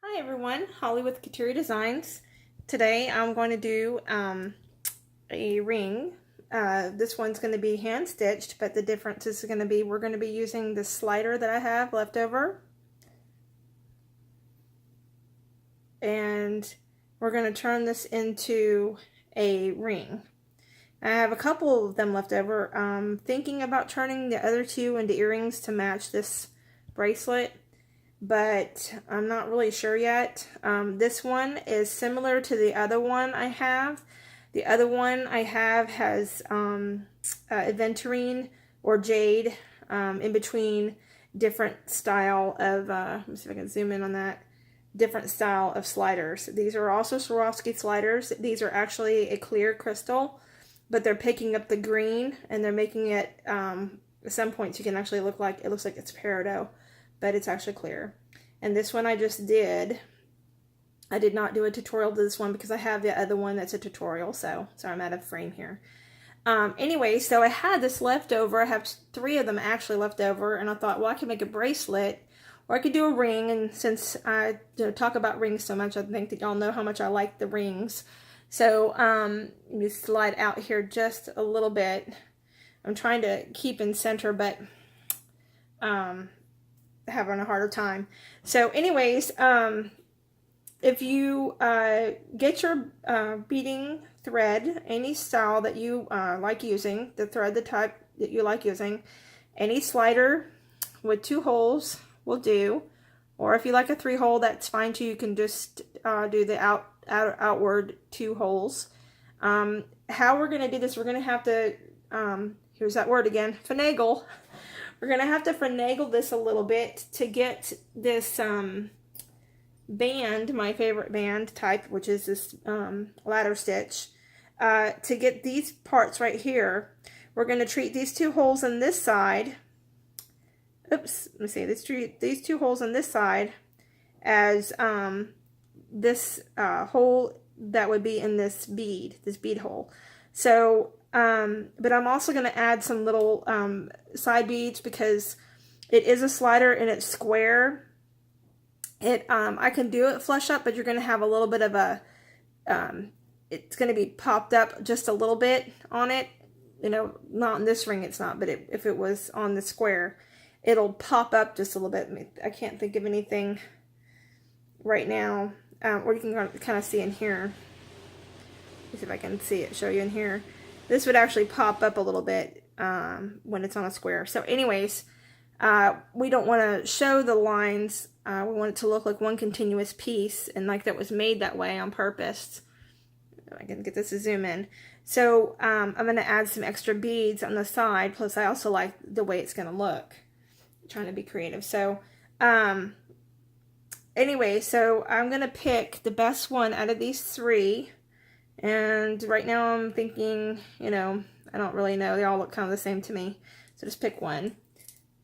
Hi everyone, Holly with Katerie Designs. Today I'm going to do a ring. This one's going to be hand stitched, but the difference is going to be we're going to be using the slider that I have left over, and we're going to turn this into a ring. I have a couple of them left over. Thinking about turning the other two into earrings to match this bracelet, but I'm not really sure yet. This one is similar to the other one I have. The other one I have has aventurine or jade in between different style of, let me see if I can zoom in on that, different style of sliders. These are also Swarovski sliders. These are actually a clear crystal, but they're picking up the green and they're making it, at some points you can actually it looks like it's peridot, but it's actually clear. And this one I just did. I did not do a tutorial to this one because I have the other one that's a tutorial, so I'm out of frame here. Anyway, so I had this left over. I have 3 of them actually left over, and I thought, well, I could make a bracelet, or I could do a ring, and since I talk about rings so much, I think that y'all know how much I like the rings. So, let me slide out here just a little bit. I'm trying to keep in center, but having a harder time. So anyways, if you get your beading thread, any style that you like using, the thread, the type that you like using, any slider with 2 holes will do, or if you like a 3-hole, that's fine too. You can just do the outward 2 holes. How we're going to do this, we're going to have to, here's that word again, finagle. We're going to have to finagle this a little bit to get this band, my favorite band type, which is this ladder stitch, to get these parts right here. We're going to treat these 2 holes on this side, oops, let me see, these 2 holes on this side as this hole that would be in this bead hole. So, but I'm also going to add some little side beads because it is a slider and it's square. I can do it flush up, but you're going to have a little bit of a, it's going to be popped up just a little bit on it. You know, not in this ring it's not, but if it was on the square, it'll pop up just a little bit. I can't think of anything right now. Or you can kind of see in here. Let's see if I can show you in here. This would actually pop up a little bit when it's on a square. So anyways, we don't want to show the lines. We want it to look like one continuous piece, and like that was made that way on purpose. I can get this to zoom in. So I'm going to add some extra beads on the side, plus I also like the way it's going to look. I'm trying to be creative. So anyway, so I'm going to pick the best one out of these 3. And right now I'm thinking, you know, I don't really know. They all look kind of the same to me. So just pick one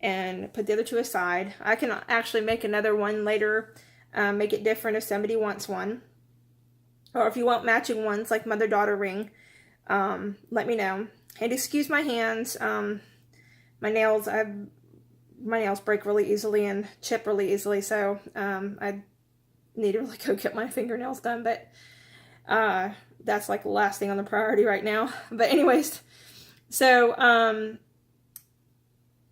and put the other 2 aside. I can actually make another one later, make it different if somebody wants one. Or if you want matching ones like mother-daughter ring, let me know. And excuse my hands. My nails break really easily and chip really easily, so I need to really go get my fingernails done, but that's like the last thing on the priority right now. But anyways, so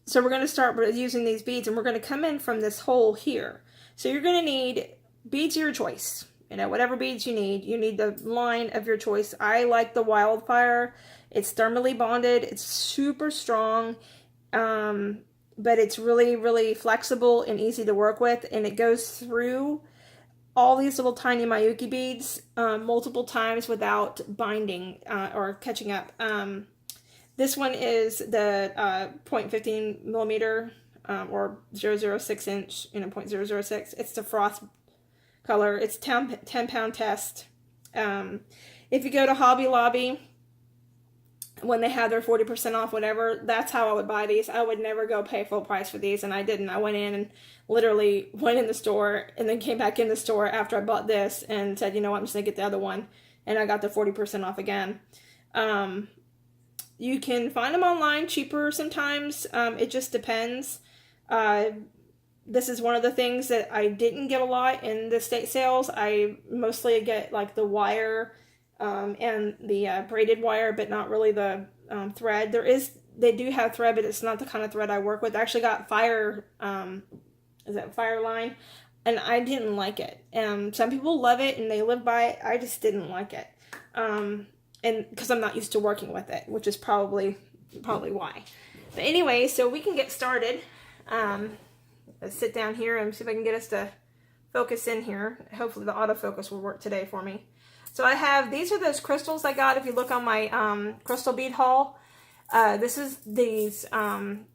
so we're going to start using these beads, and we're going to come in from this hole here. So you're going to need beads of your choice. You know, whatever beads you need the line of your choice. I like the Wildfire. It's thermally bonded. It's super strong, but it's really, really flexible and easy to work with, and it goes through all these little tiny Miyuki beads multiple times without binding or catching up. This one is the 0.15 millimeter or 0.06 inch, you know, 0.006. It's the frost color. It's 10 pound test. If you go to Hobby Lobby, when they have their 40% off, whatever, that's how I would buy these. I would never go pay full price for these, and I didn't. I went in and literally went in the store and then came back in the store after I bought this and said, you know what, I'm just going to get the other one, and I got the 40% off again. You can find them online cheaper sometimes. It just depends. this is one of the things that I didn't get a lot in the estate sales. I mostly get like the wire and the braided wire, but not really the thread. They do have thread, but it's not the kind of thread I work with. I actually got Fire, is that Fire line? And I didn't like it. Some people love it and they live by it. I just didn't like it. And because I'm not used to working with it, which is probably why. But anyway, so we can get started. Let's sit down here and see if I can get us to focus in here. Hopefully the autofocus will work today for me. So I have, these are those crystals I got if you look on my crystal bead haul. This is these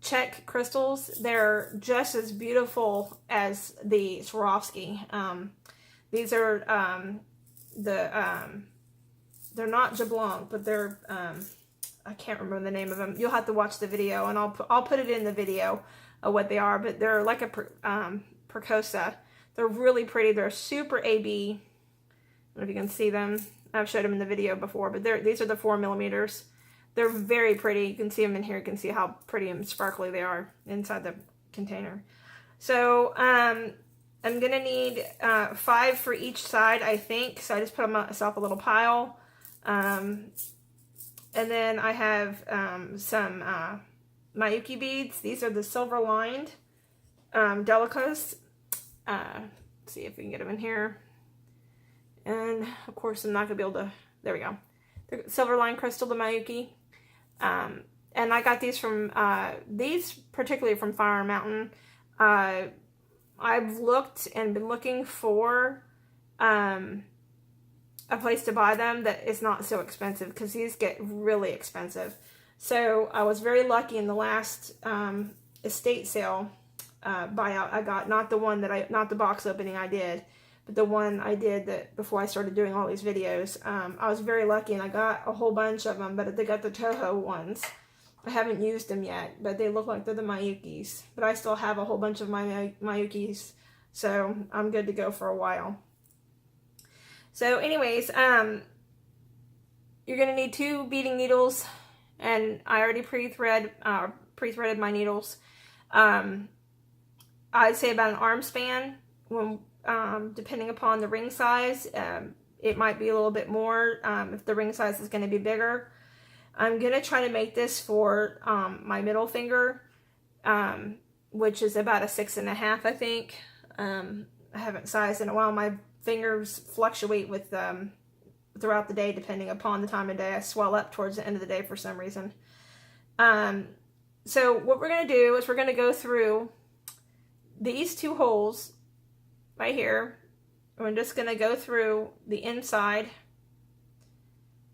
Czech crystals. They're just as beautiful as the Swarovski. These are they're not Jablon, but they're I can't remember the name of them. You'll have to watch the video, and I'll put it in the video of what they are. But they're like a percosa. They're really pretty. They're super AB. I don't know if you can see them. I've showed them in the video before, but these are the 4mm. They're very pretty. You can see them in here. You can see how pretty and sparkly they are inside the container. So I'm going to need 5 for each side, I think. So I just put myself a little pile. And then I have some Miyuki beads. These are the silver lined Delicas. Let's see if we can get them in here. And of course I'm not going to be able to, there we go. They're silver line crystal, the Miyuki. And I got these from, these particularly from Fire Mountain. I've looked and been looking for a place to buy them that is not so expensive, because these get really expensive. So I was very lucky in the last estate sale buyout I got, not the box opening I did, but the one I did that before I started doing all these videos. I was very lucky and I got a whole bunch of them, but they got the Toho ones. I haven't used them yet, but they look like they're the Miyukis. But I still have a whole bunch of my Miyukis, so I'm good to go for a while. So anyways, you're going to need 2 beading needles, and I already pre-threaded my needles. I'd say about an arm span, when depending upon the ring size. It might be a little bit more if the ring size is going to be bigger. I'm going to try to make this for my middle finger, which is about a 6.5, I think. I haven't sized in a while. My fingers fluctuate with throughout the day depending upon the time of day. I swell up towards the end of the day for some reason. So what we're going to do is we're going to go through these 2 holes right here. I'm just going to go through the inside.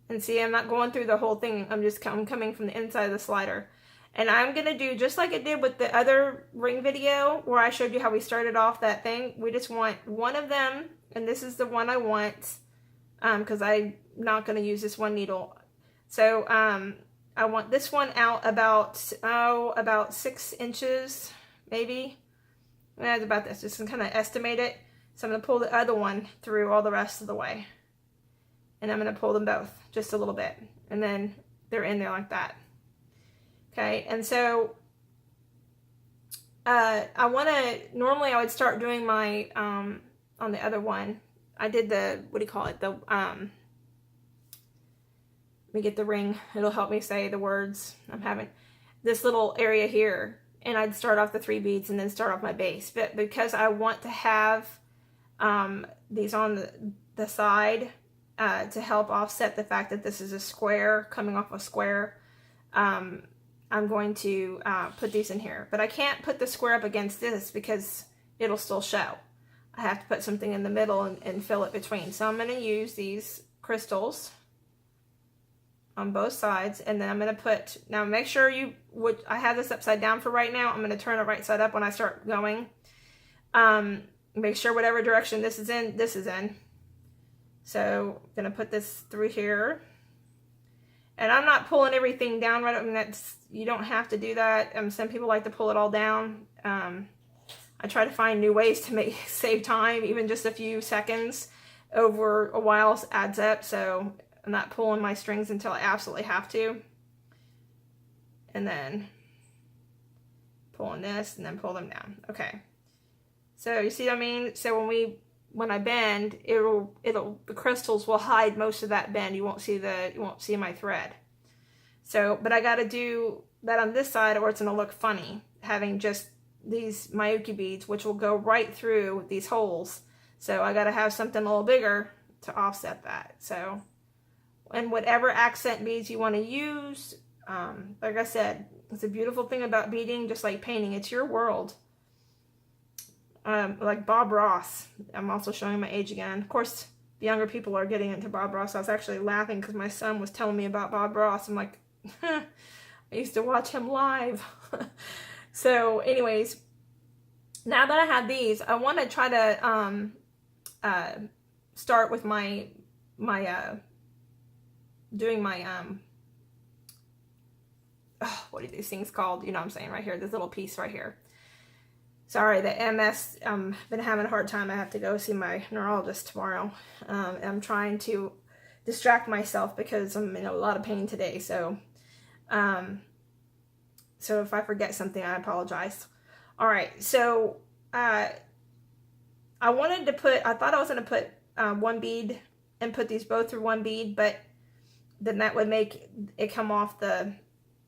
And see, I'm not going through the whole thing. I'm coming from the inside of the slider. And I'm going to do just like I did with the other ring video where I showed you how we started off that thing. We just want one of them, and this is the one I want because I'm not going to use this one needle. So I want this one out about 6 inches, maybe. That's about this. Just to kind of estimate it. So I'm going to pull the other one through all the rest of the way. And I'm going to pull them both just a little bit. And then they're in there like that. Okay, and so I want to, normally I would start doing my, on the other one, I did the, what do you call it, the, let me get the ring, it'll help me say the words. I'm having this little area here, and I'd start off the 3 beads and then start off my base. But because I want to have these on the side, to help offset the fact that this is a square, coming off a square, I'm going to put these in here. But I can't put the square up against this because it'll still show. I have to put something in the middle and fill it between. So I'm going to use these crystals on both sides, and then I'm going to put, now make sure I have this upside down for right now. I'm going to turn it right side up when I start going. Make sure whatever direction this is in. So I'm going to put this through here. And I'm not pulling everything down right. I mean, you don't have to do that. Some people like to pull it all down. I try to find new ways to save time. Even just a few seconds over a while adds up. So I'm not pulling my strings until I absolutely have to. And then pulling this and then pull them down. Okay. So you see what I mean? So when I bend, the crystals will hide most of that bend. You won't see my thread. So, but I got to do that on this side or it's going to look funny having just these Miyuki beads, which will go right through these holes. So I got to have something a little bigger to offset that. So, and whatever accent beads you want to use, like I said, it's a beautiful thing about beading, just like painting. It's your world. Like Bob Ross. I'm also showing my age again. Of course, the younger people are getting into Bob Ross. I was actually laughing because my son was telling me about Bob Ross. I'm like, I used to watch him live. So anyways, now that I have these, I want to try to start with doing my what are these things called? You know what I'm saying, right here, this little piece right here. Sorry, the MS, been having a hard time. I have to go see my neurologist tomorrow. I'm trying to distract myself because I'm in a lot of pain today. So, so if I forget something, I apologize. All right, so I wanted to put, I thought I was going to put one bead and put these both through one bead, but then that would make it come off the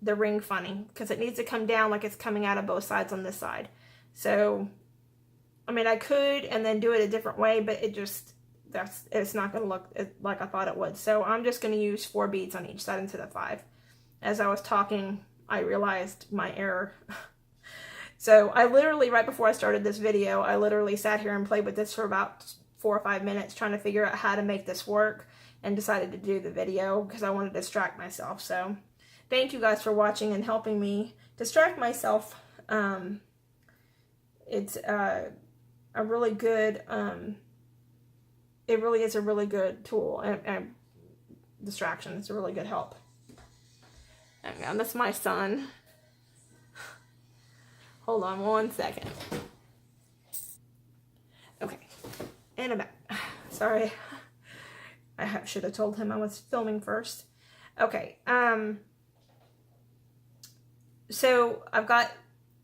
ring funny because it needs to come down like it's coming out of both sides on this side. So, I mean, I could and then do it a different way, but it just, it's not going to look like I thought it would. So I'm just going to use 4 beads on each side instead of 5. As I was talking, I realized my error. So I literally, right before I started this video, I literally sat here and played with this for about 4 or 5 minutes trying to figure out how to make this work and decided to do the video because I wanted to distract myself. So thank you guys for watching and helping me distract myself. It's a really good, it really is a really good tool and distraction. It's a really good help. And that's my son. Hold on 1 second. Okay, and I'm back. Sorry, I should have told him I was filming first. Okay, so I've got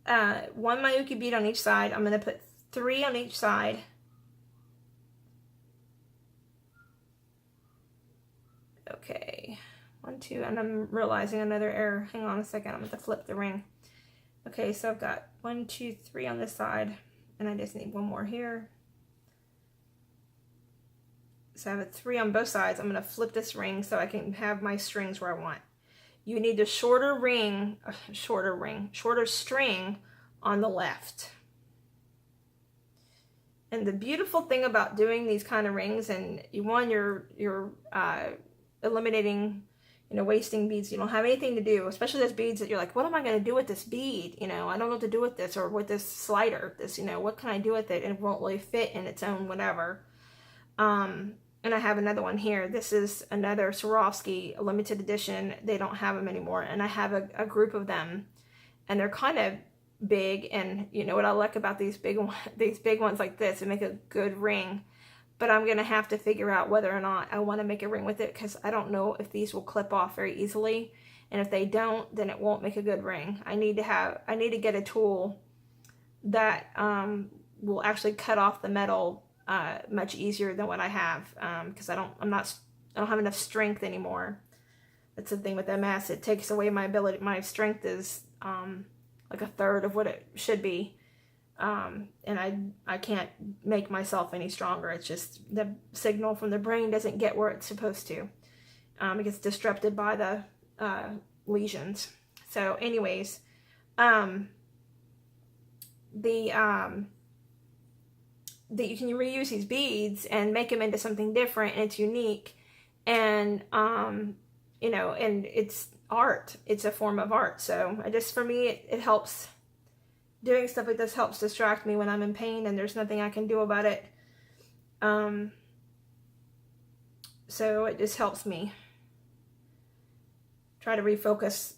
1 Miyuki bead on each side. I'm going to put 3 on each side. Okay, 1, 2, and I'm realizing another error. Hang on a second, I'm going to flip the ring. Okay, so I've got 1, 2, 3 on this side, and I just need 1 more here. So I have a 3 on both sides. I'm going to flip this ring so I can have my strings where I want. You need a shorter string on the left. And the beautiful thing about doing these kind of rings, and you're eliminating, you know, wasting beads. You don't have anything to do, especially those beads that you're like, what am I going to do with this bead? You know, I don't know what to do with this, or with this slider, this, you know, what can I do with it? And it won't really fit in its own whatever. And I have another one here. This is another Swarovski limited edition. They don't have them anymore. And I have a group of them, and they're kind of big. And you know what I like about these big ones like this, they make a good ring. But I'm gonna have to figure out whether or not I want to make a ring with it, because I don't know if these will clip off very easily. And if they don't, then it won't make a good ring. I need to get a tool that will actually cut off the metal much easier than what I have, because I don't have enough strength anymore. That's the thing with MS. It takes away my ability. My strength is like 1/3 of what it should be, and I can't make myself any stronger. It's just the signal from the brain doesn't get where it's supposed to. It gets disrupted by the lesions. So anyways, that you can reuse these beads and make them into something different, and it's unique, and you know, and it's art. It's a form of art. So for me, it helps. Doing stuff like this helps distract me when I'm in pain and there's nothing I can do about it. So it just helps me try to refocus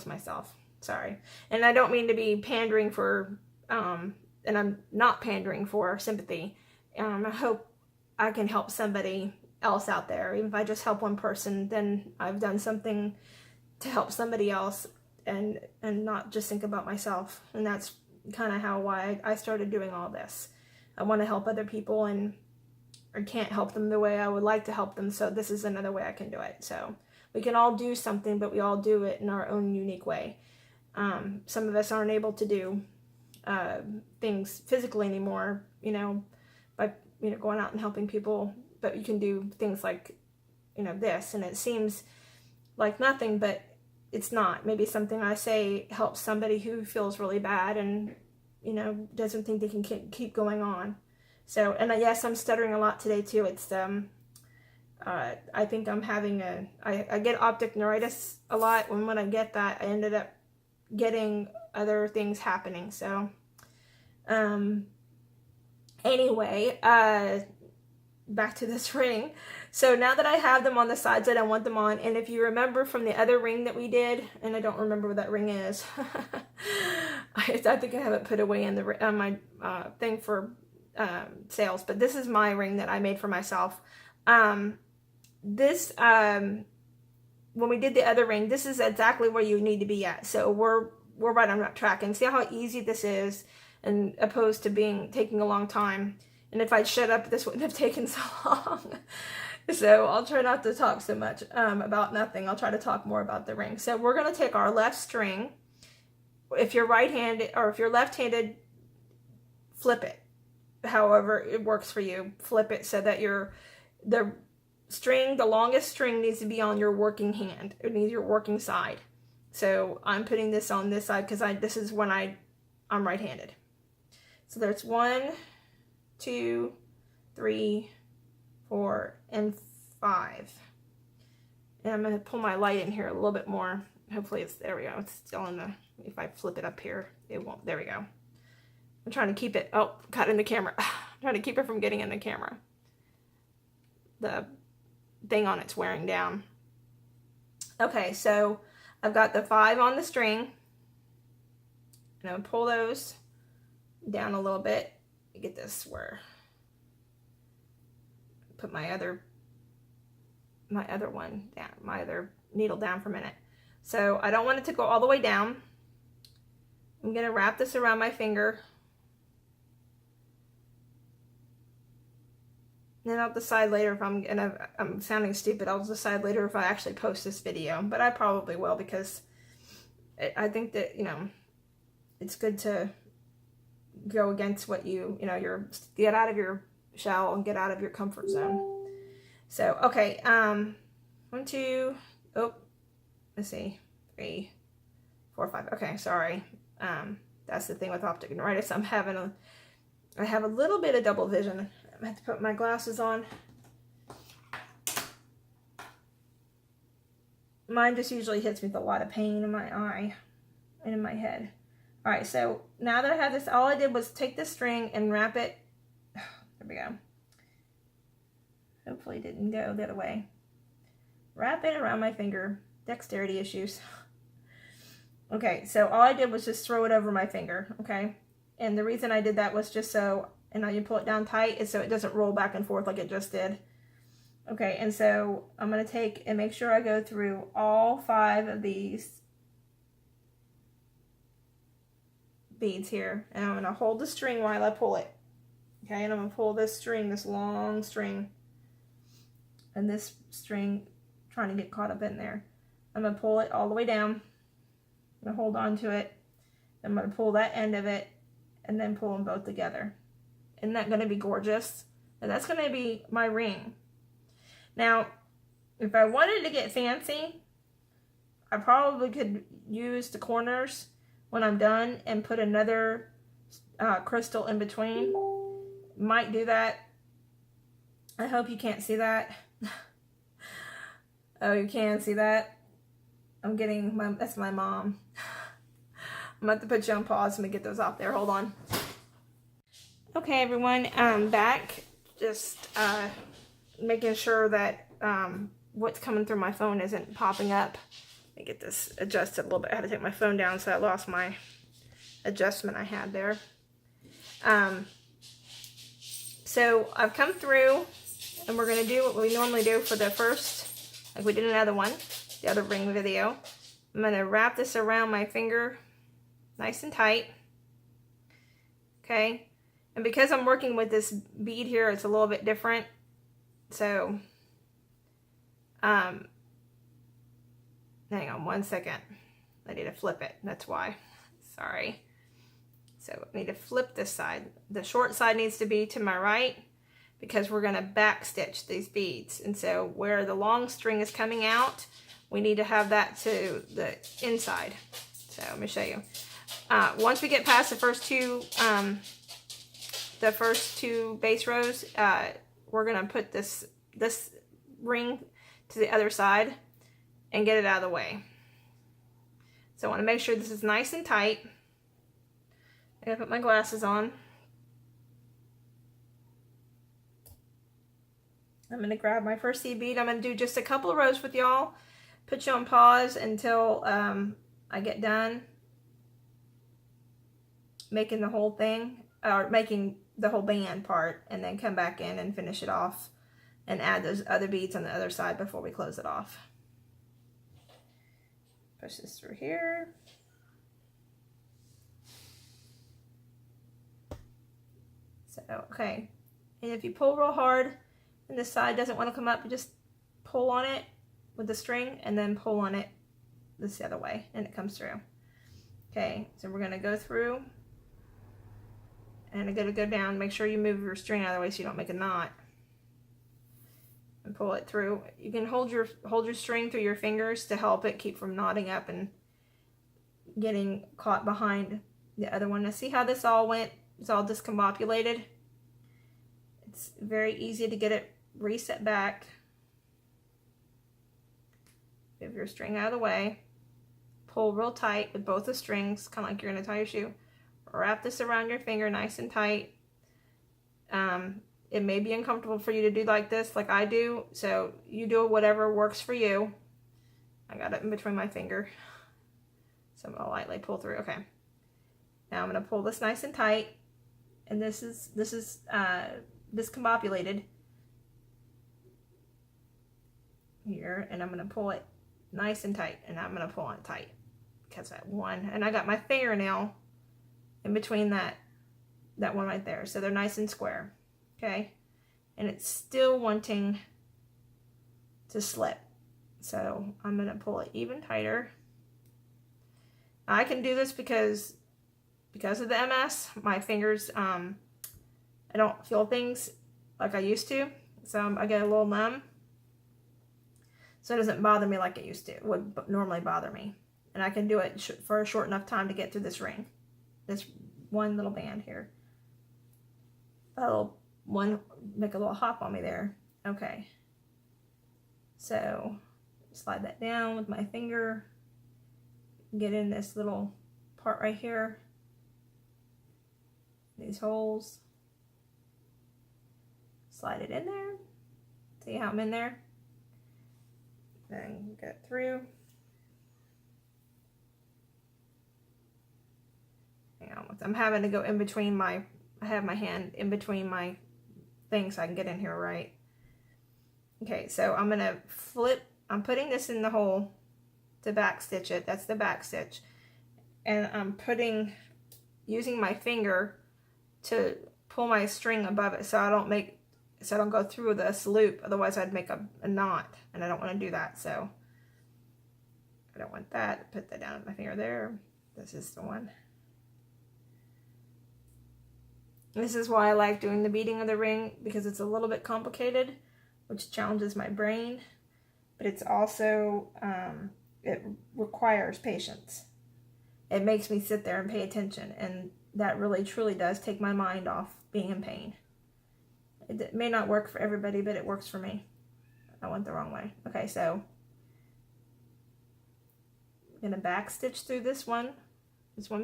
myself. Sorry. And I don't mean to be pandering for, and I'm not pandering for sympathy. I hope I can help somebody else out there. Even if I just help one person, then I've done something to help somebody else, and not just think about myself. And that's kind of why I started doing all this. I want to help other people, and I can't help them the way I would like to help them, so this is another way I can do it. So we can all do something, but we all do it in our own unique way. Some of us aren't able to do things physically anymore, you know, by, you know, going out and helping people, but you can do things like, you know, this, and it seems like nothing, but it's not. Maybe something I say helps somebody who feels really bad and, you know, doesn't think they can keep going on. So, and yes, I'm stuttering a lot today too. It's I think I'm having I get optic neuritis a lot, and when I get that, I ended up getting other things happening. So anyway, back to this ring. So now that I have them on the sides that I want them on, and if you remember from the other ring that we did, and I don't remember what that ring is, I think I have it put away in the on my thing for sales, but this is my ring that I made for myself. This when we did the other ring, this is exactly where you need to be at. So we're right on that track, and see how easy this is, and opposed to taking a long time. And if I'd shut up, this wouldn't have taken so long. So I'll try not to talk so much about nothing. I'll try to talk more about the ring. So we're going to take our left string. If you're right-handed, or if you're left-handed, flip it. However it works for you. Flip it so that the longest string needs to be on your working hand. It needs your working side. So I'm putting this on this side because this is when I'm right-handed. So there's 1, 2, 3, 4, and 5. And I'm going to pull my light in here a little bit more. Hopefully there we go. It's still in the, if I flip it up here, it won't. There we go. I'm trying to keep it, oh, cut in the camera. I'm trying to keep it from getting in the camera. The thing on it's wearing down. Okay, so I've got the 5 on the string. And I'm going to pull those down a little bit. Get this where, put my other one down, my other needle down for a minute. So I don't want it to go all the way down. I'm going to wrap this around my finger. Then I'll decide later if I'm sounding stupid, I'll decide later if I actually post this video, but I probably will, because I think that, you know, it's good to go against what get out of your shell and get out of your comfort zone. So, okay, 1, 2, oh, let's see, 3, 4, 5. Okay, sorry. That's the thing with optic neuritis. I have a little bit of double vision. I have to put my glasses on. Mine just usually hits me with a lot of pain in my eye and in my head. All right, so now that I have this, all I did was take this string and wrap it. There we go. Hopefully it didn't go the other way. Wrap it around my finger. Dexterity issues. Okay, so all I did was just throw it over my finger, okay? And the reason I did that was just so, and now you pull it down tight, is so it doesn't roll back and forth like it just did. Okay, and so I'm going to take and make sure I go through all 5 of these beads here, and I'm going to hold the string while I pull it. Okay, and I'm going to pull this string, this long string, and this string trying to get caught up in there. I'm going to pull it all the way down. I'm going to hold on to it. I'm going to pull that end of it and then pull them both together. Isn't that going to be gorgeous? And that's going to be my ring. Now, if I wanted to get fancy, I probably could use the corners when I'm done and put another crystal in between. Might do that. I hope you can't see that. Oh, you can see that? I'm getting that's my mom. I'm going to have to put you on pause and get those off there. Hold on. Okay, everyone, I'm back. Just making sure that what's coming through my phone isn't popping up. Let me get this adjusted a little bit. I had to take my phone down, so I lost my adjustment I had there. So I've come through, and we're going to do what we normally do for the first, like we did another one, the other ring video. I'm going to wrap this around my finger nice and tight. okay? And because I'm working with this bead here, it's a little bit different. So, hang on one second. I need to flip it, that's why. Sorry. So I need to flip this side. The short side needs to be to my right because we're gonna back stitch these beads. And so where the long string is coming out, we need to have that to the inside. So let me show you. Once we get past the first two base rows, we're gonna put this ring to the other side and get it out of the way. So I want to make sure this is nice and tight. I gotta put my glasses on. I'm gonna grab my first seed bead. I'm gonna do just a couple of rows with y'all. Put you on pause until I get done making the whole thing, or making the whole band part, and then come back in and finish it off and add those other beads on the other side before we close it off. Push this through here. So, okay. And if you pull real hard and this side doesn't want to come up, you just pull on it with the string and then pull on it this other way and it comes through. Okay, so we're going to go through and I'm going to go down. Make sure you move your string out of the way so you don't make a knot. And pull it through. You can hold your string through your fingers to help it keep from knotting up and getting caught behind the other one. Now see how this all went? It's all discombobulated. It's very easy to get it reset back. Move your string out of the way. Pull real tight with both the strings, kind of like you're going to tie your shoe. Wrap this around your finger nice and tight. It may be uncomfortable for you to do like this, like I do, so you do whatever works for you. I got it in between my finger, so I'm gonna lightly pull through. Okay, now I'm gonna pull this nice and tight, and this is discombobulated here, and I'm gonna pull it nice and tight, and I'm gonna pull on it tight because that one, and I got my fingernail in between that one right there, so they're nice and square. Okay, and it's still wanting to slip, so I'm gonna pull it even tighter. I can do this because of the MS, my fingers, I don't feel things like I used to, so I get a little numb, so it doesn't bother me like it used to. It would normally bother me, and I can do it for a short enough time to get through this ring, this one little band here. One make a little hop on me there. Okay, so slide that down with my finger, get in this little part right here, these holes, slide it in there, see how I'm in there, then get through. Hang on, I'm having to go in between I have my hand in between my thing so I can get in here right. Okay, so I'm gonna flip, I'm putting this in the hole to back stitch it. That's the back stitch. And I'm using my finger to pull my string above it so I don't go through this loop, otherwise I'd make a knot, and I don't want to do that, so I don't want that. Put that down with my finger there. This is the one. This is why I like doing the beading of the ring, because it's a little bit complicated, which challenges my brain, but it's also, it requires patience. It makes me sit there and pay attention, and that really truly does take my mind off being in pain. It may not work for everybody, but it works for me. I went the wrong way. Okay, so I'm gonna back stitch through this one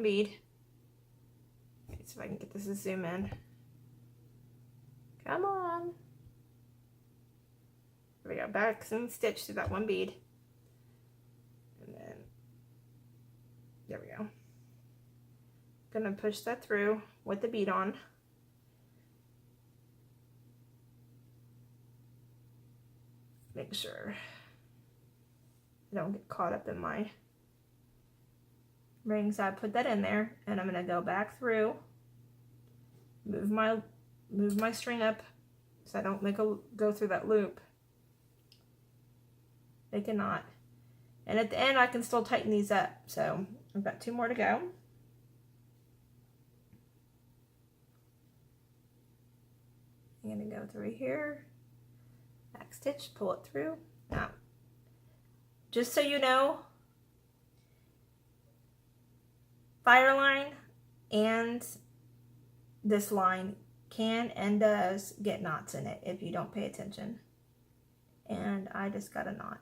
bead. See if I can get this to zoom in. Come on. There we go. Back and stitch through that one bead. And then, there we go. Gonna push that through with the bead on. Make sure I don't get caught up in my rings. I put that in there, and I'm gonna go back through move my string up so I don't go through that loop. Make a knot. And at the end I can still tighten these up. So I've got 2 more to go. I'm going to go through here, back stitch, pull it through. Now, just so you know, fire line and this line can and does get knots in it if you don't pay attention. And I just got a knot.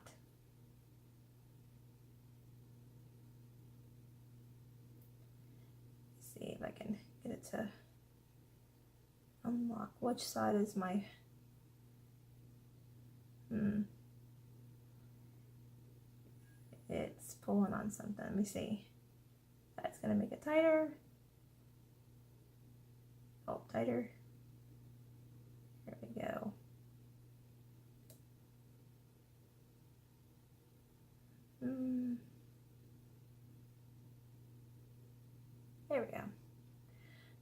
Let's see if I can get it to unlock. Which side is my it's pulling on something. Let me see. That's gonna make it tighter. Oh, tighter. There we go. There we go.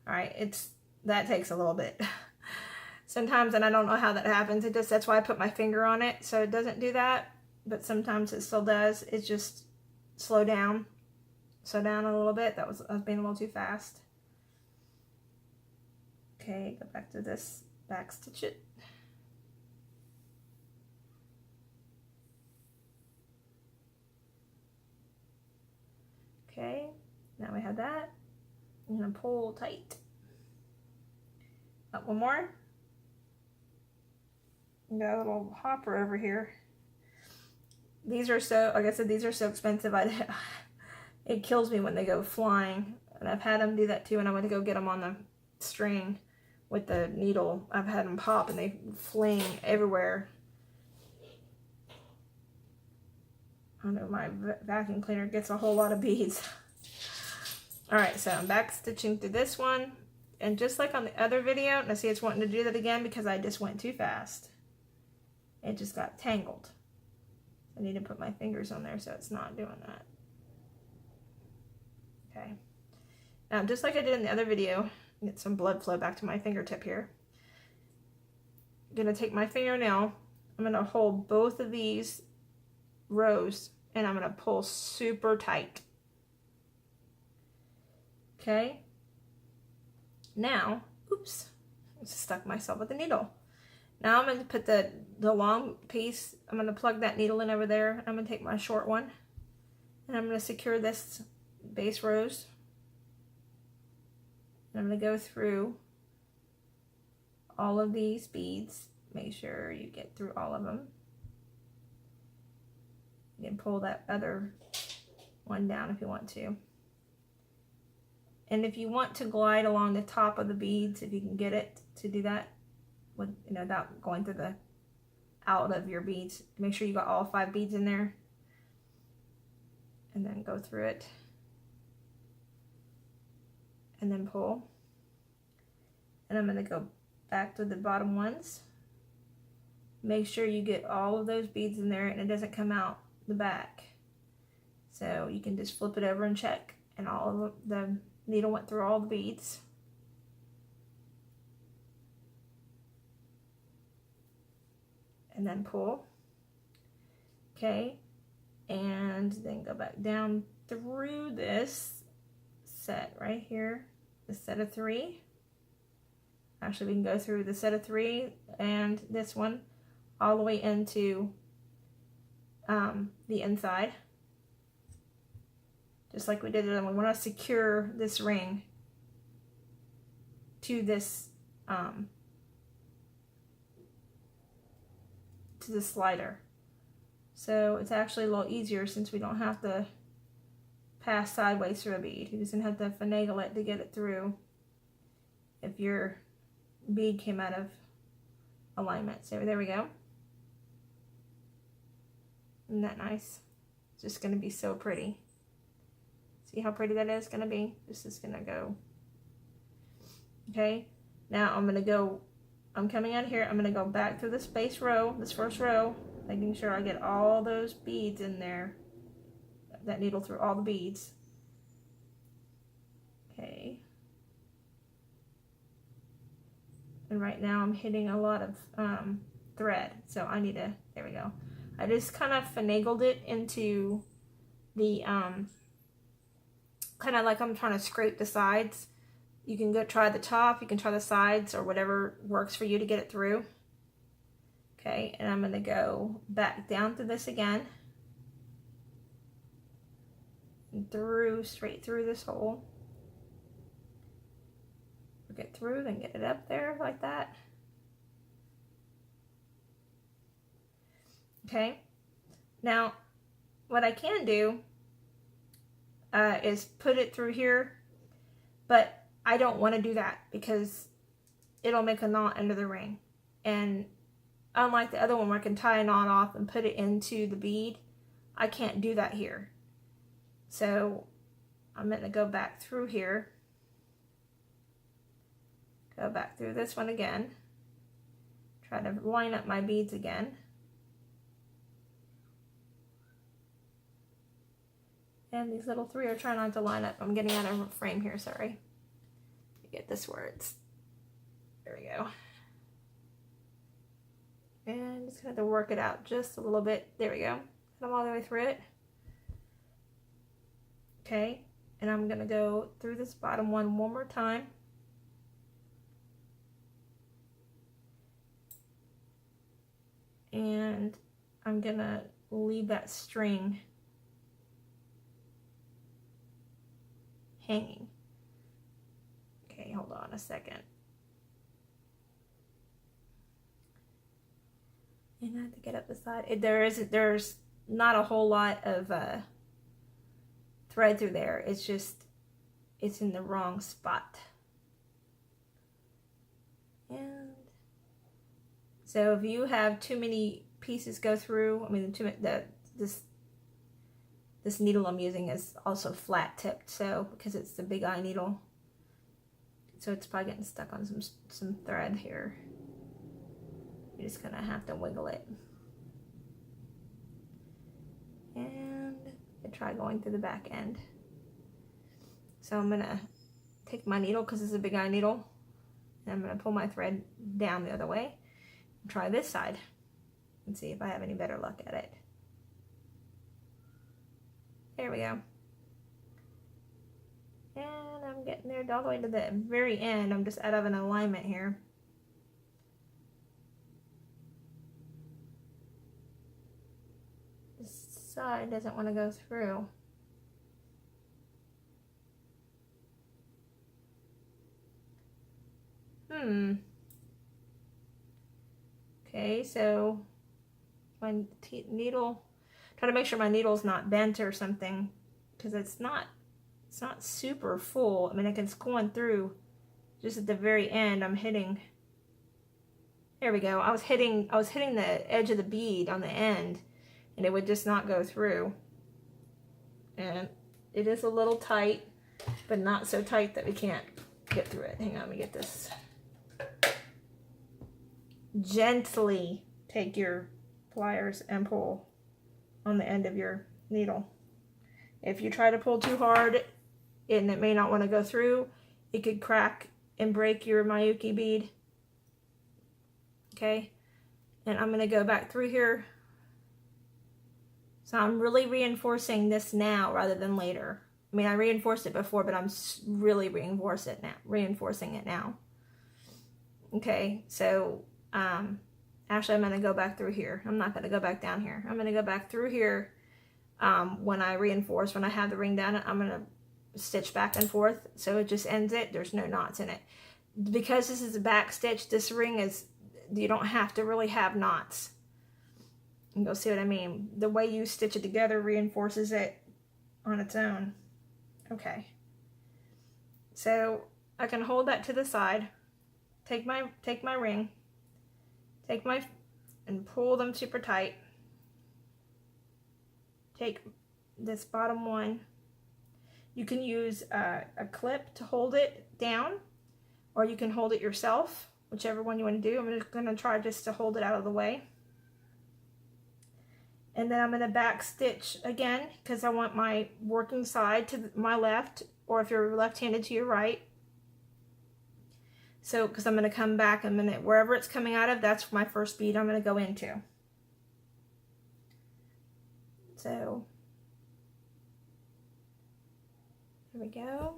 All right, that takes a little bit sometimes, and I don't know how that happens. That's why I put my finger on it so it doesn't do that, but sometimes it still does. It's just slow down a little bit. I was being a little too fast. Okay, go back to this, back stitch it. Okay, now we have that. I'm gonna pull tight. Up one more. Got a little hopper over here. These are so, like I said, these are so expensive. It kills me when they go flying. And I've had them do that too when I went to go get them on the string with the needle. I've had them pop and they fling everywhere. I know my vacuum cleaner gets a whole lot of beads. Alright, so I'm back stitching through this one. And just like on the other video, now see it's wanting to do that again because I just went too fast. It just got tangled. I need to put my fingers on there so it's not doing that. Okay. Now, just like I did in the other video, get some blood flow back to my fingertip here. I'm going to take my fingernail. I'm going to hold both of these rows and I'm going to pull super tight. Okay. Now, oops, I stuck myself with the needle. Now I'm going to put the long piece, I'm going to plug that needle in over there. I'm going to take my short one and I'm going to secure this base rose. And I'm going to go through all of these beads. Make sure you get through all of them. You can pull that other one down if you want to. And if you want to glide along the top of the beads, if you can get it to do that, with, you know, without going through the out of your beads, make sure you got all 5 beads in there, and then go through it, and then pull. And I'm going to go back to the bottom ones. Make sure you get all of those beads in there, and it doesn't come out the back. So you can just flip it over and check, and all of the needle went through all the beads. And then pull. Okay, and then go back down through this set right here, the set of 3. Actually, we can go through the set of 3 and this one all the way into the inside, just like we did it. We want to secure this ring to this to the slider, so it's actually a little easier since we don't have to pass sideways through a bead. You just have to finagle it to get it through if your bead came out of alignment. So there we go. Isn't that nice? It's just going to be so pretty. See how pretty that is going to be? This is going to go. Okay, now I'm coming out here. I'm going to go back through this base row, this first row, making sure I get all those beads in there. That needle through all the beads. Okay. and right now I'm hitting a lot of thread, so I need to, there we go. I just kind of finagled it into the kind of like I'm trying to scrape the sides. You can go try the top, you can try the sides, or whatever works for you to get it through. Okay, and I'm going to go back down through this again, and through, straight through this hole. Get through, then get it up there like that. Okay, now what I can do is put it through here, but I don't want to do that because it'll make a knot under the ring. And unlike the other one where I can tie a knot off and put it into the bead, I can't do that here. So I'm going to go back through here, go back through this one again, try to line up my beads again. And these little three are trying not to line up. I'm getting out of frame here, sorry. Get this where it's, there we go. And just have to work it out just a little bit. There we go. Come all the way through it. Okay, and I'm gonna go through this bottom one more time. And I'm gonna leave that string hanging. Okay, hold on a second. And I have to get up the side. There's not a whole lot of thread through there. It's just, it's in the wrong spot. And so if you have too many pieces go through, I mean, this needle I'm using is also flat tipped, so because it's the big eye needle, so it's probably getting stuck on some thread here. You're just gonna have to wiggle it. And I try going through the back end. So I'm gonna take my needle, because it's a big eye needle, and I'm gonna pull my thread down the other way and try this side and see if I have any better luck at it. There we go. And I'm getting there all the way to the very end. I'm just out of an alignment here. This side doesn't want to go through. Okay, so my needle, try to make sure my needle's not bent or something, because it's not super full. I mean, it's going through just at the very end. I'm hitting, there we go. I was hitting the edge of the bead on the end, and it would just not go through. And it is a little tight, but not so tight that we can't get through it. Hang on, let me get this. Gently take your pliers and pull on the end of your needle. If you try to pull too hard and it may not want to go through, it could crack and break your Miyuki bead. Okay, and I'm going to go back through here. So I'm really reinforcing this now rather than later. I mean, I reinforced it before, but I'm really reinforcing it now. Okay, so actually I'm going to go back through here. I'm not going to go back down here. I'm going to go back through here. When I reinforce, when I have the ring down, I'm going to stitch back and forth, so it just ends it. There's no knots in it. Because this is a back stitch, this ring is, you don't have to really have knots. You'll see what I mean. The way you stitch it together reinforces it on its own. Okay. So I can hold that to the side, take my ring, and pull them super tight. Take this bottom one. You can use a clip to hold it down, or you can hold it yourself, whichever one you want to do. I'm just going to try just to hold it out of the way. And then I'm going to back stitch again, because I want my working side to my left, or if you're left-handed, to your right. So, because I'm going to come back a minute, wherever it's coming out of, that's my first bead I'm going to go into. So, here we go.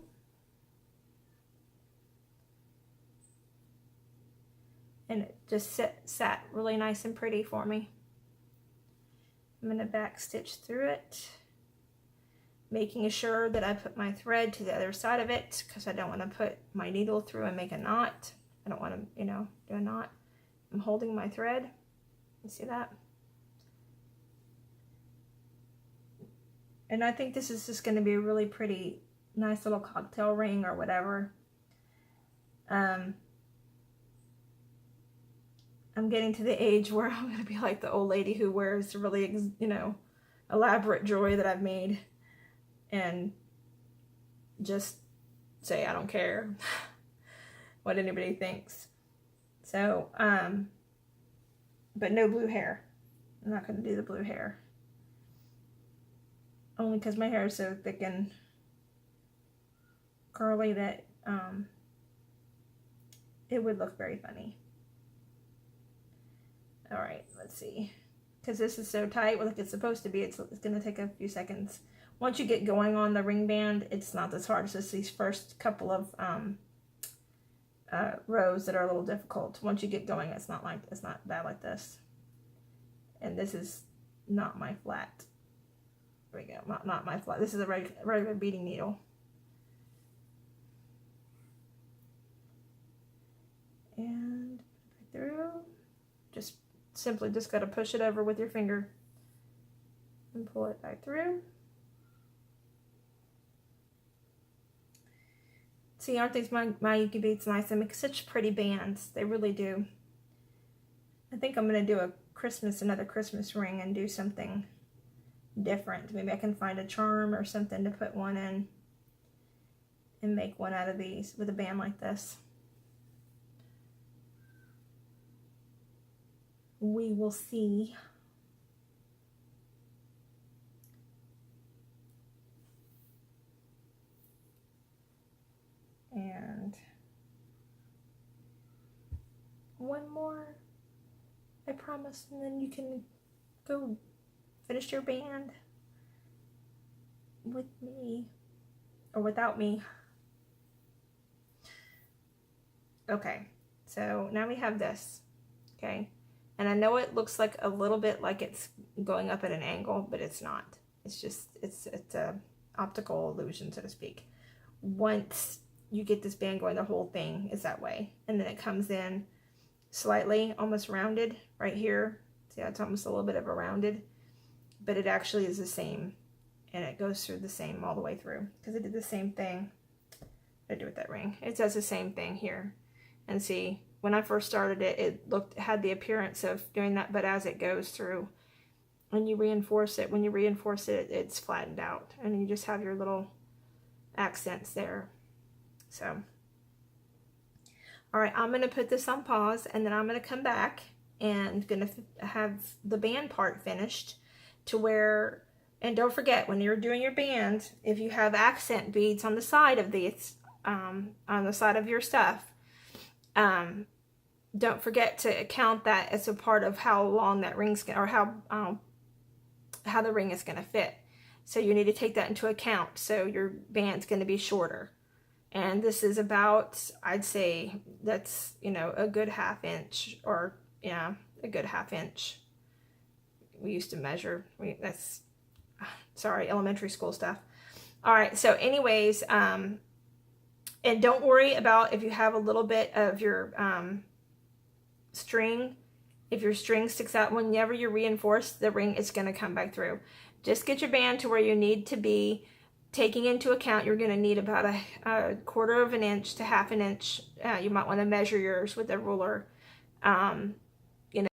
And it just sat really nice and pretty for me. I'm going to back stitch through it, making sure that I put my thread to the other side of it, because I don't want to put my needle through and make a knot. I don't want to, you know, do a knot. I'm holding my thread. You see that? And I think this is just going to be a really pretty, nice little cocktail ring or whatever. I'm getting to the age where I'm going to be like the old lady who wears really, you know, elaborate jewelry that I've made and just say I don't care what anybody thinks. So, but no blue hair. I'm not going to do the blue hair. Only because my hair is so thick and curly that it would look very funny. Alright, let's see. Because this is so tight, like it's supposed to be, it's going to take a few seconds. Once you get going on the ring band, it's not as hard. It's just these first couple of rows that are a little difficult. Once you get going, it's not bad like this. And this is not my flat. There we go. Not my flat. This is a regular beading needle. And through. Simply just got to push it over with your finger and pull it back through. See, aren't these Miyuki beads nice? They make such pretty bands. They really do. I think I'm going to do another Christmas ring and do something different. Maybe I can find a charm or something to put one in and make one out of these with a band like this. We will see. And one more, I promise, and then you can go finish your band with me or without me. Okay, so now we have this, okay? And I know it looks like a little bit like it's going up at an angle, but it's not. It's just, it's a optical illusion, so to speak. Once you get this band going, the whole thing is that way. And then it comes in slightly, almost rounded right here. See how it's almost a little bit of a rounded, but it actually is the same. And it goes through the same all the way through, because it did the same thing. I do with that ring. It does the same thing here. And see, when I first started it, it had the appearance of doing that, but as it goes through, when you reinforce it, it's flattened out, and you just have your little accents there. So, all right, I'm going to put this on pause, and then I'm going to come back and going to have the band part finished to where, and don't forget, when you're doing your band, if you have accent beads on the side of these, on the side of your stuff, don't forget to count that as a part of how long that ring's going, or how the ring is going to fit. So you need to take that into account. So your band's going to be shorter. And this is about, I'd say that's, you know, a good 1/2 inch, or yeah, a good 1/2 inch. We used to measure, that's, sorry, elementary school stuff. All right. So anyways, and don't worry about if you have a little bit of your, string. If your string sticks out, whenever you reinforce the ring, it's going to come back through. Just get your band to where you need to be, taking into account you're going to need about a 1/4 of an inch to 1/2 inch. You might want to measure yours with a ruler. And